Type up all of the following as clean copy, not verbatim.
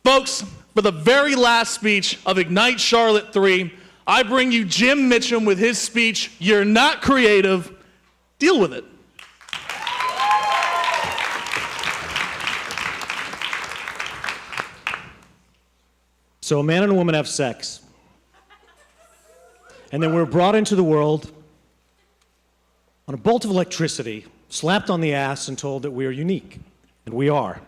Folks, for the very last speech of Ignite Charlotte 3, I bring you Jim Mitchem with his speech, "You're Not Creative, Deal with It." So a man and a woman have sex. And then we're brought into the world on a bolt of electricity, slapped on the ass and told that we are unique. And we are.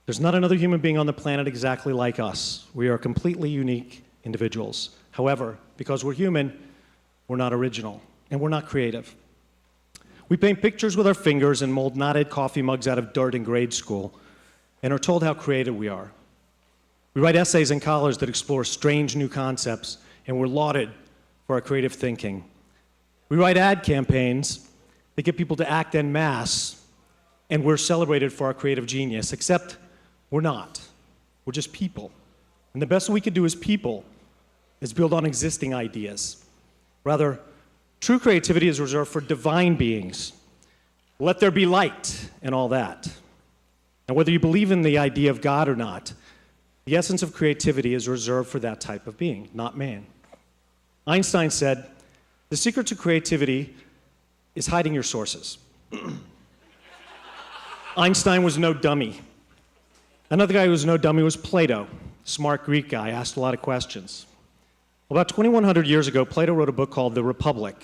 There's not another human being on the planet exactly like us. We are completely unique individuals. However, because we're human, we're not original, and we're not creative. We paint pictures with our fingers and mold knotted coffee mugs out of dirt in grade school, and are told how creative we are. We write essays in college that explore strange new concepts, and we're lauded for our creative thinking. We write ad campaigns that get people to act en masse, and we're celebrated for our creative genius, except we're not. We're just people. And the best we could do as people is build on existing ideas. Rather, true creativity is reserved for divine beings. Let there be light and all that. And whether you believe in the idea of God or not, the essence of creativity is reserved for that type of being, not man. Einstein said, "The secret to creativity is hiding your sources." Einstein was no dummy. Another guy who was no dummy was Plato, smart Greek guy, asked a lot of questions. Well, about 2,100 years ago, Plato wrote a book called The Republic.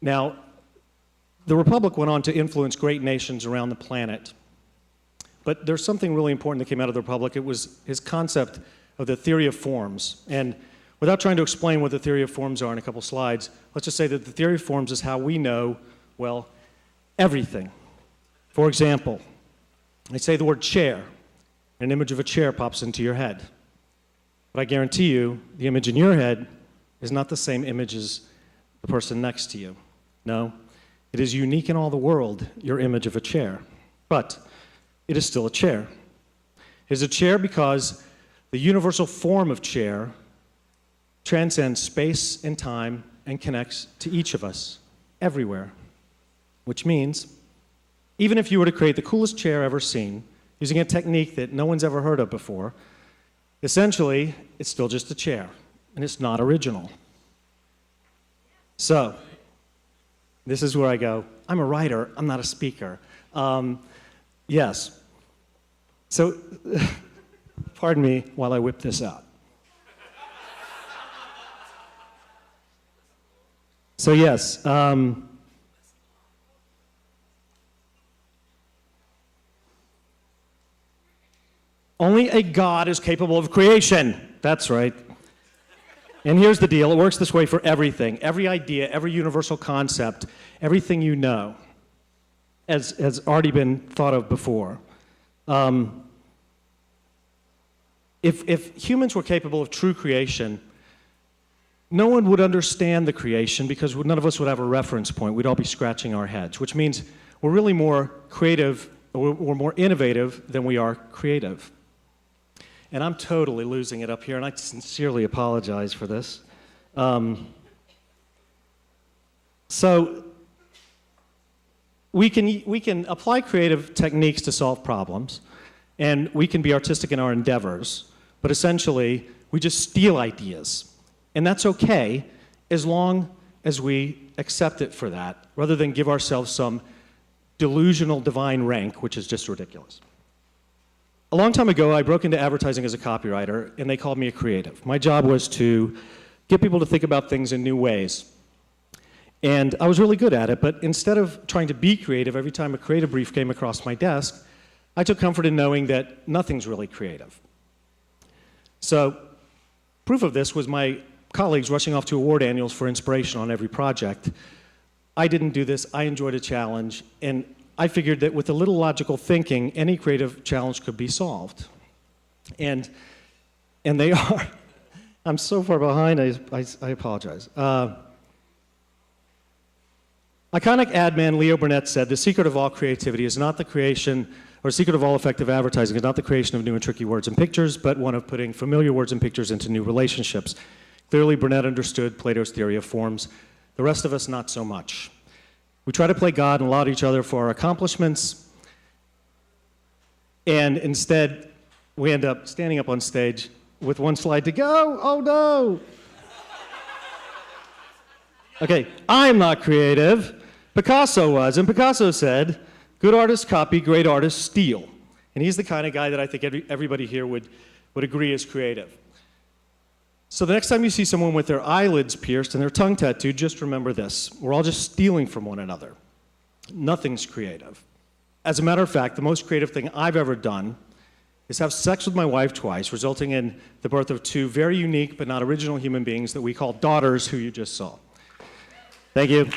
Now, the Republic went on to influence great nations around the planet. But there's something really important that came out of the Republic. It was his concept of the theory of forms. And without trying to explain what the theory of forms are in a couple slides, let's just say that the theory of forms is how we know, well, everything. For example, I say the word chair, and an image of a chair pops into your head. But I guarantee you, the image in your head is not the same image as the person next to you. No, it is unique in all the world, your image of a chair. But it is still a chair. It is a chair because the universal form of chair transcends space and time and connects to each of us, everywhere. Which means, even if you were to create the coolest chair ever seen, using a technique that no one's ever heard of before, essentially, it's still just a chair, and it's not original. So, this is where I go, I'm a writer, I'm not a speaker. Yes. So, pardon me while I whip this out. So yes, only a God is capable of creation. That's right. And here's the deal, it works this way for everything. Every idea, every universal concept, everything you know has already been thought of before. If humans were capable of true creation, no one would understand the creation because none of us would have a reference point. We'd all be scratching our heads, which means we're really more creative, or we're more innovative than we are creative. And I'm totally losing it up here, and I sincerely apologize for this. So we can apply creative techniques to solve problems, and we can be artistic in our endeavors, but essentially, we just steal ideas. And that's okay, as long as we accept it for that, rather than give ourselves some delusional divine rank, which is just ridiculous. A long time ago, I broke into advertising as a copywriter, and they called me a creative. My job was to get people to think about things in new ways. And I was really good at it, but instead of trying to be creative, every time a creative brief came across my desk, I took comfort in knowing that nothing's really creative. So, proof of this was my colleagues rushing off to award annuals for inspiration on every project. I didn't do this, I enjoyed a challenge, and I figured that with a little logical thinking, any creative challenge could be solved. And they are. I'm so far behind, I apologize. Iconic ad man Leo Burnett said, "The secret of all creativity is not the creation, or secret of all effective advertising is not the creation of new and tricky words and pictures, but one of putting familiar words and pictures into new relationships." Clearly, Burnett understood Plato's theory of forms. The rest of us, not so much. We try to play God and laud each other for our accomplishments, and instead we end up standing up on stage with one slide to go. Oh no! Okay, I'm not creative. Picasso was, and Picasso said, good artists copy, great artists steal. And he's the kind of guy that I think everybody here would agree is creative. So the next time you see someone with their eyelids pierced and their tongue tattooed, just remember this. We're all just stealing from one another. Nothing's creative. As a matter of fact, the most creative thing I've ever done is have sex with my wife twice, resulting in the birth of two very unique but not original human beings that we call daughters, who you just saw. Thank you.